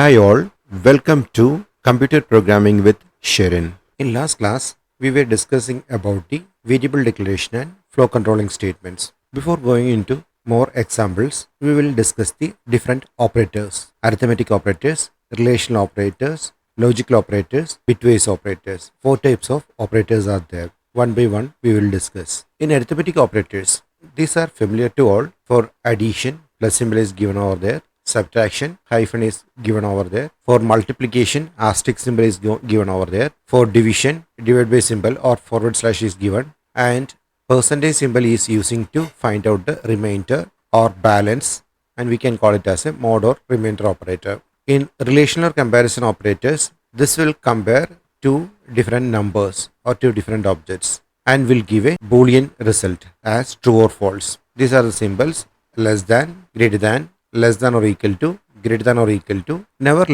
Hi all, welcome to Computer Programming with Sharon. In last class, we were discussing about the variable declaration and flow controlling statements. Before going into more examples, we will discuss the different operators, arithmetic operators, relational operators, logical operators, bitwise operators. Four types of operators are there. One by one, we will discuss. In arithmetic operators, these are familiar to all. For addition, plus symbol is given over there. Subtraction, hyphen is given over there. For multiplication, asterisk symbol is given over there. For division, divide by symbol or forward slash is given. And percentage symbol is using to find out the remainder or balance, and we can call it as a mod or remainder operator. In relational comparison operators, this will compare two different numbers or two different objects and will give a boolean result as true or false. These are the symbols: less than, greater than, less than or equal to, greater than or equal to. Never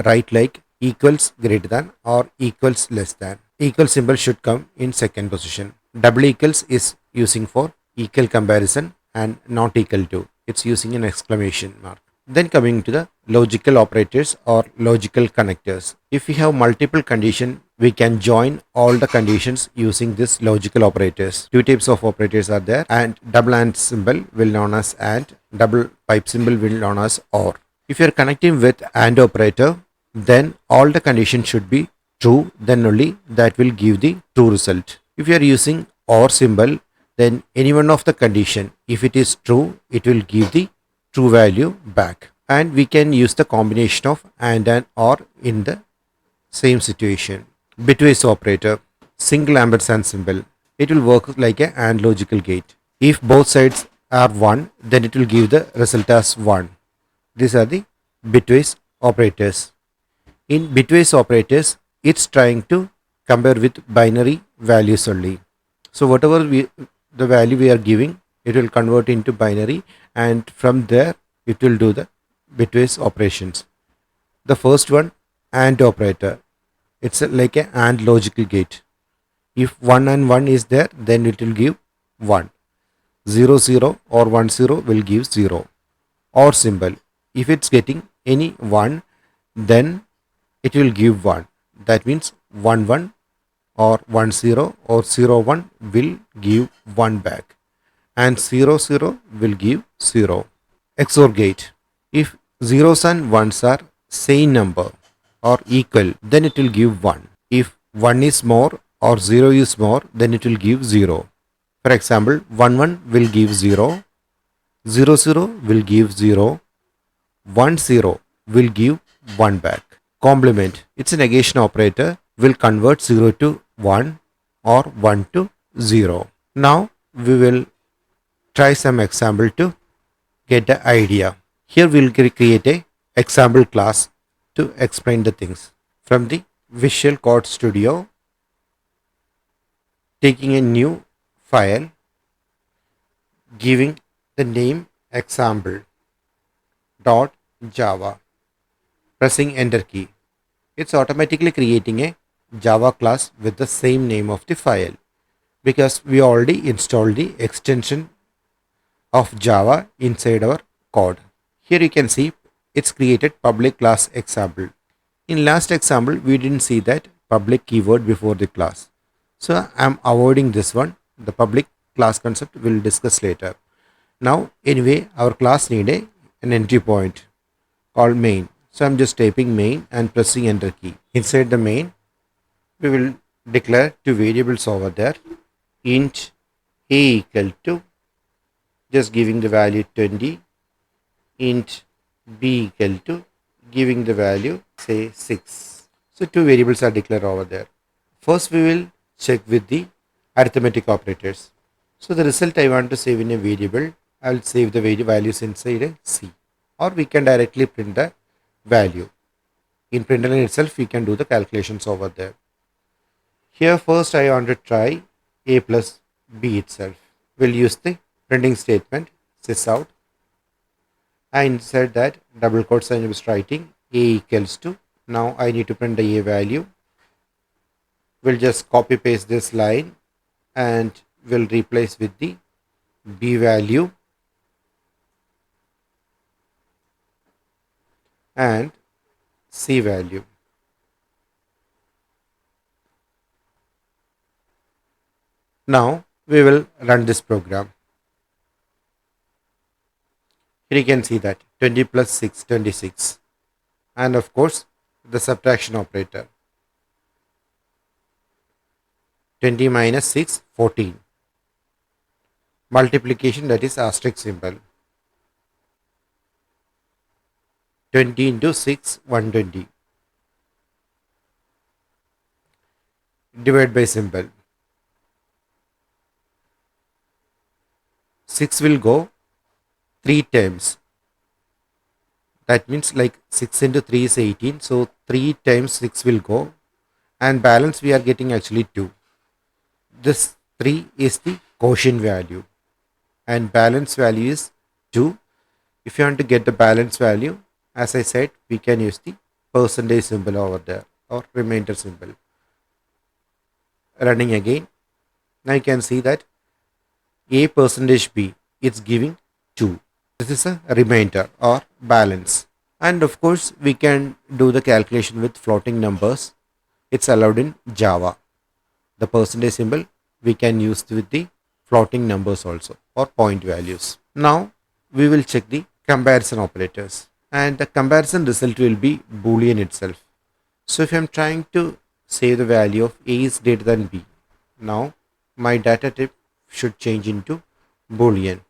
write like equals greater than or equals less than. Equal symbol should come in second position. Double equals is using for equal comparison, and not equal to, it's using an exclamation mark. Then coming to the logical operators or logical connectors. If we have multiple conditions, we can join all the conditions using this logical operators. Two types of operators are there, and double AND symbol will known as AND, double pipe symbol will known as OR. If you are connecting with AND operator, then all the conditions should be true, then only that will give the true result. If you are using OR symbol, then any one of the condition, if it is true, it will give the true value back. And we can use the combination of and OR in the same situation. Bitwise operator, single ampersand symbol. It will work like a AND logical gate. If both sides are 1, then it will give the result as 1. These are the bitwise operators. In bitwise operators, it's trying to compare with binary values only. So whatever the value we are giving, it will convert into binary, and from there it will do the bitwise operations. The first one, AND operator. It's like a AND logical gate. If 1 and 1 is there, then it will give 1. 0 0 or 1 0 will give 0. OR symbol. If it's getting any 1, then it will give 1. That means 1 1 or 1 0 or 0 1 will give 1 back, and 0 0 will give 0. XOR gate. If zeros and ones are same number or equal, then it will give 1. If 1 is more or 0 is more, then it will give 0. For example, 1 1 will give 0, 0 0 will give 0, 1 0 will give 1 back. Complement. It's a negation operator, will convert 0 to 1 or 1 to 0. Now we will try some example to get the idea. Here we will create a example class to explain the things. From the Visual Code Studio, taking a new file, giving the name example.java, pressing enter key. It's automatically creating a Java class with the same name of the file, because we already installed the extension of Java inside our code. Here you can see it's created public class example. In last example, we didn't see that public keyword before the class. So I'm avoiding this one. The public class concept we'll discuss later. Now anyway, our class need an entry point called main. So I'm just typing main and pressing enter key. Inside the main, we will declare two variables over there. Int a equal to, just giving the value 20, int b equal to, giving the value say 6. So two variables are declared over there. First we will check with the arithmetic operators. So the result I want to save in a variable, I will save the values inside a C, or we can directly print the value. In println itself we can do the calculations over there. Here first I want to try a plus b itself. We'll use the printing statement sysout. I insert that double quotes and I was writing a equals to. Now I need to print the a value. We'll just copy paste this line and we'll replace with the b value, and C value. Now we will run this program. Here you can see that 20 plus 6, 26. And of course, the subtraction operator. 20 minus 6, 14. Multiplication, that is asterisk symbol. 20 into 6, 120. Divide by symbol. 6 will go 3 times. That means like 6 into 3 is 18. So 3 times 6 will go. And balance we are getting actually 2. This 3 is the quotient value. And balance value is 2. If you want to get the balance value, as I said, we can use the percentage symbol over there or remainder symbol. Running again. Now you can see that A percentage B is giving 2. This is a remainder or balance. And of course, we can do the calculation with floating numbers. It's allowed in Java. The percentage symbol we can use with the floating numbers also or point values. Now we will check the comparison operators, and the comparison result will be Boolean itself. So if I am trying to say the value of A is greater than B, now my data type should change into Boolean.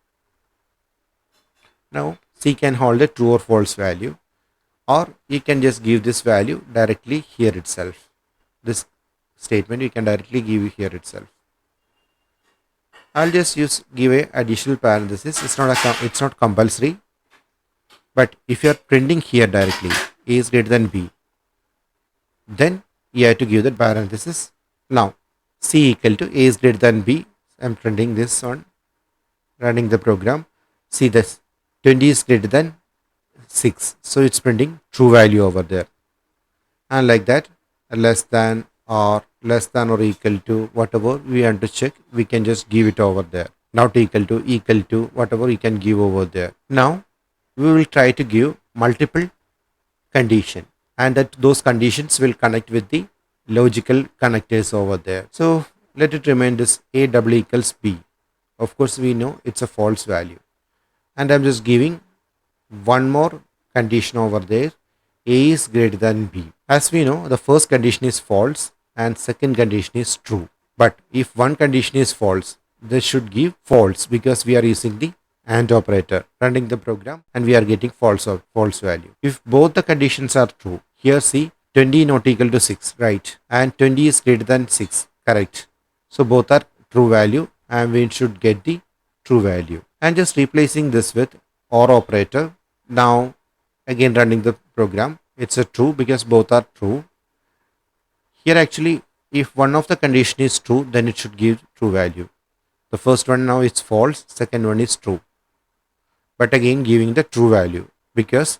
Now C can hold a true or false value, or you can just give this value directly here itself. This statement you can directly give here itself. I'll just give a additional parenthesis. It's not compulsory, but if you are printing here directly A is greater than B, then you have to give that parenthesis. Now C equal to A is greater than B. I'm printing this on running the program. See this 20 is greater than 6, so it's printing true value over there. And like that, less than or equal to whatever we want to check, we can just give it over there. Not equal to whatever you can give over there. Now we will try to give multiple condition, and that those conditions will connect with the logical connectors over there. So let it remain this A double equals B. Of course we know it's a false value, and I'm just giving one more condition over there. A is greater than B. As we know, the first condition is false and second condition is true. But if one condition is false, this should give false because we are using the AND operator running the program, and we are getting false or false value. If both the conditions are true, here see 20 not equal to 6, right? And 20 is greater than 6, correct? So both are true value, and we should get the true value. And just replacing this with OR operator. Now again running the program, it's a true because both are true. Here actually, if one of the condition is true, then it should give true value. The first one now is false, second one is true, but again giving the true value because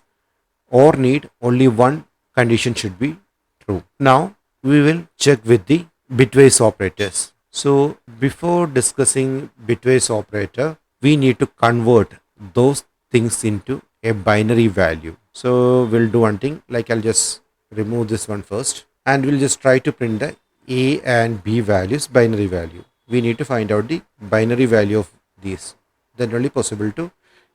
OR need only one condition should be true. Now we will check with the bitwise operators. So before discussing bitwise operator, we need to convert those things into a binary value. So we'll do one thing, like I'll just remove this one first, and we'll just try to print the A and B values binary value. We need to find out the binary value of these. Then only possible to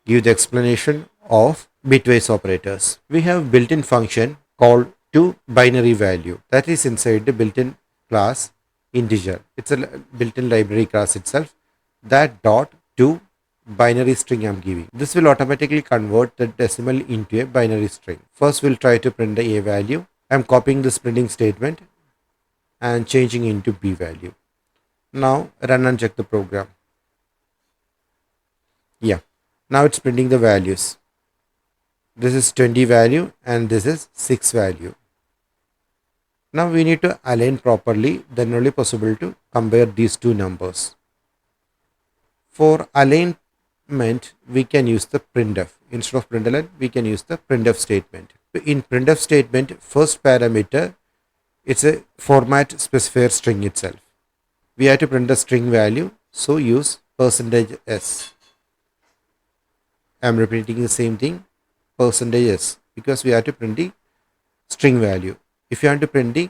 give the explanation of bitwise operators. We have built-in function called toBinaryValue that is inside the built-in class integer. It's a built-in library class itself. That dot to binary string I'm giving. This will automatically convert the decimal into a binary string. First we'll try to print the A value. I'm copying this printing statement and changing into B value. Now run and check the program. Yeah, now it's printing the values. This is 20 value and this is 6 value. Now we need to align properly, then only possible to compare these two numbers. For alignment, we can use the printf. Instead of println, we can use the printf statement. In printf statement, first parameter, it's a format specifier string itself. We have to print the string value, so use %s. I'm repeating the same thing, %s, because we have to print the string value. If you want to print the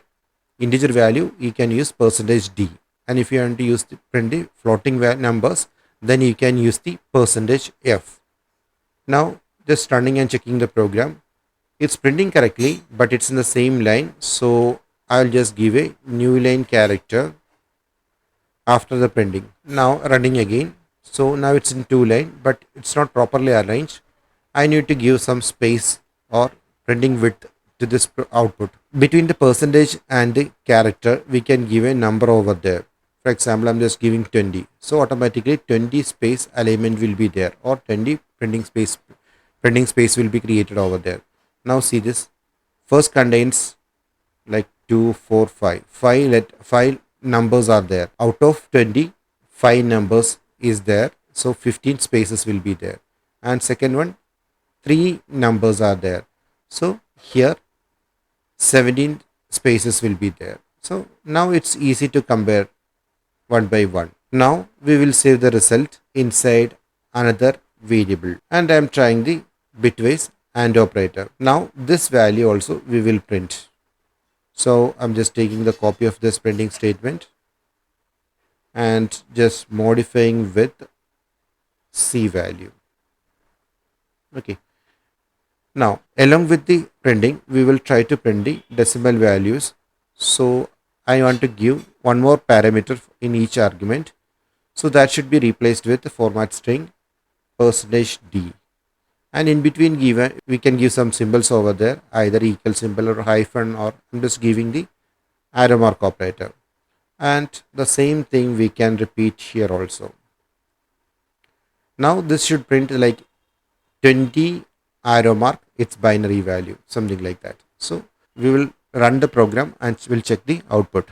integer value, you can use percentage %d, and if you want to use the print the floating numbers, then you can use the percentage %f. Now just running and checking the program. It's printing correctly, but it's in the same line, so I'll just give a new line character after the printing. Now running again. So now it's in two line, but it's not properly arranged. I need to give some space or printing width to this output. Between the percentage and the character, we can give a number over there. For example, I'm just giving 20. So automatically 20 space alignment will be there, or 20 printing space will be created over there. Now see this. First contains like 2, 4, 5. 5 numbers are there. Out of 20, 5 numbers is there. So 15 spaces will be there. And second one, 3 numbers are there. So here 17 spaces will be there. So now it's easy to compare one by one. Now we will save the result inside another variable, and I am trying the bitwise AND operator. Now this value also we will print. So I'm just taking the copy of this printing statement and just modifying with C value. Okay. Now along with the printing, we will try to print the decimal values. So I want to give one more parameter in each argument. So that should be replaced with the format string %d. And in between given, we can give some symbols over there, either equal symbol or hyphen, or I'm just giving the arrow mark operator. And the same thing we can repeat here also. Now this should print like 20 arrow mark, its binary value, something like that. So we will run the program and we'll check the output.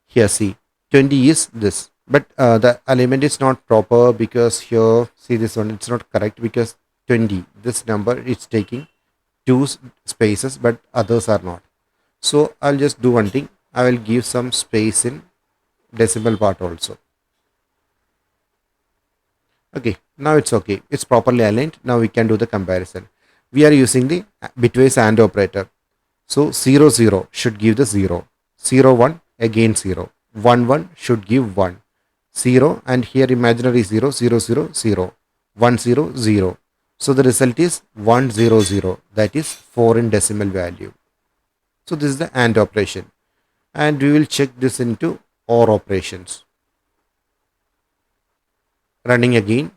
Here see 20 is this, but the element is not proper, because here see this one, it's not correct, because 20, this number is taking 2 spaces but others are not. So I'll just do one thing, I will give some space in decimal part also. Okay, now it's okay, it's properly aligned. Now we can do the comparison. We are using the bitwise AND operator. So 0 0 should give the 0, 0 1 again 0, 1 1 should give 1, 0, and here imaginary 0 0 0 0, 1 0 0. So the result is 1 0 0, that is 4 in decimal value. So this is the AND operation, and we will check this into OR operations. Running again.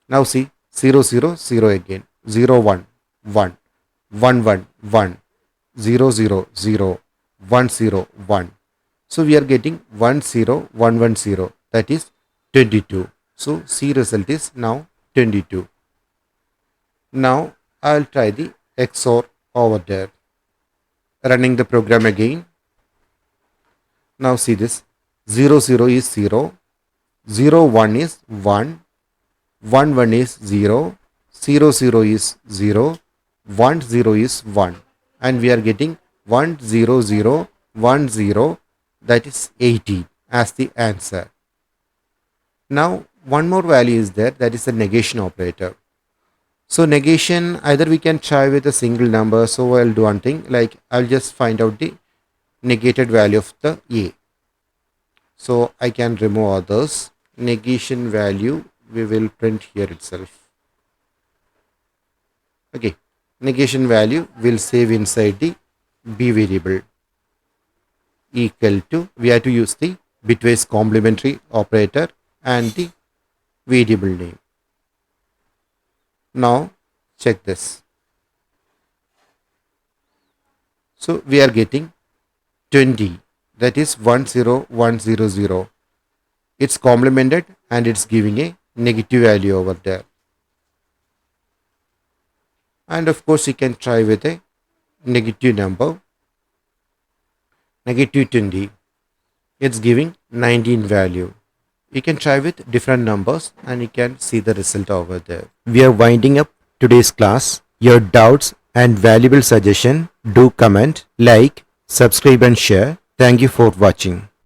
Now see 0 0 0 again, 0 1 1, 1 1 1, 0 0 0, 1 0 1. So we are getting 1 0 1 1 0, that is 22. So C result is now 22. Now I'll try the XOR over there. Running the program again. Now see this, 0 0 is 0, 0 1 is 1, 1 1 is 0, 0 0 is 0, 1 0 is 1, and we are getting 1 0 0 1 0, that is 18 as the answer. Now one more value is there, that is the negation operator. So negation, either we can try with a single number. So I'll do one thing, like I'll just find out the negated value of the A. So I can remove others. Negation value we will print here itself. Okay, negation value will save inside the B variable, equal to, we have to use the bitwise complementary operator and the variable name. Now check this. So we are getting 20, that is 10100. It's complemented and it's giving a negative value over there. And of course you can try with a negative number, negative 20. It's giving 19 value. You can try with different numbers and you can see the result over there. We are winding up today's class. Your doubts and valuable suggestion, do comment, like, subscribe and share. Thank you for watching.